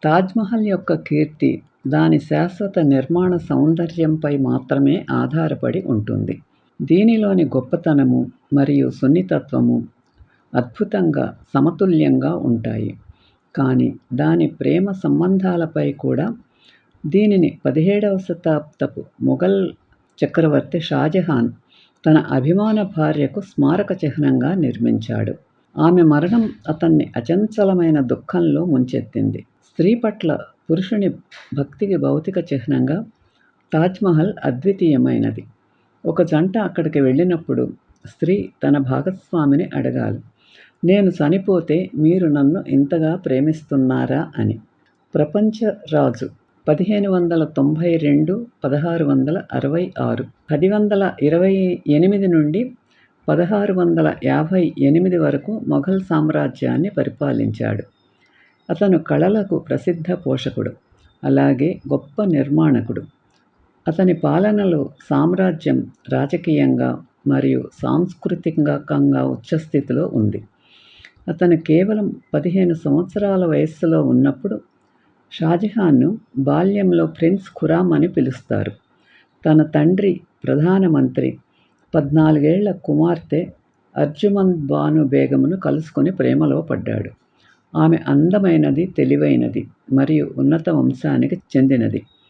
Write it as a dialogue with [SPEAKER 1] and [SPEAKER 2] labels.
[SPEAKER 1] తాజ్‌మహల్ యొక్క కీర్తి దాని శాశ్వత నిర్మాణ సౌందర్యంపై మాత్రమే ఆధారపడి ఉంటుంది. దీనిలోని గొప్పతనము మరియు సున్నితత్వము అద్భుతంగా సమతుల్యంగా ఉంటాయి. కానీ దాని ప్రేమ సంబంధాలపై కూడా దీనిని 17వ శతాబ్దపు మొఘల్ చక్రవర్తి షాజహాన్ తన అభిమాన భార్యకు స్మారక చిహ్నంగా నిర్మించాడు. ఆమె మరణం అతన్ని అచంచలమైన దుఃఖంలో ముంచెత్తింది. స్త్రీ పట్ల పురుషుని భక్తికి భౌతిక చిహ్నంగా తాజ్‌మహల్ అద్వితీయమైనది. ఒక జంట అక్కడికి వెళ్ళినప్పుడు స్త్రీ తన భాగస్వామిని అడగాలి, నేను చనిపోతే మీరు నన్ను ఇంతగా ప్రేమిస్తున్నారా అని. ప్రపంచ రాజు 1592 1666 1028 నుండి 1658 వరకు మొఘల్ సామ్రాజ్యాన్ని పరిపాలించాడు. అతను కళలకు ప్రసిద్ధ పోషకుడు, అలాగే గొప్ప నిర్మాణకుడు. అతని పాలనలో సామ్రాజ్యం రాజకీయంగా మరియు సాంస్కృతికంగా ఉచ్చస్థితిలో ఉంది. అతను కేవలం 15 సంవత్సరాల వయస్సులో ఉన్నప్పుడు షాజహాన్ను బాల్యంలో ప్రిన్స్ ఖురామ్ అని పిలుస్తారు. తన తండ్రి ప్రధానమంత్రి 14 ఏళ్ల కుమార్తె అర్జుమంద్ బాను బేగంను కలుసుకుని ప్రేమలో పడ్డాడు. ఆమె అందమైనది, తెలివైనది మరియు ఉన్నత వంశానికి చెందినది.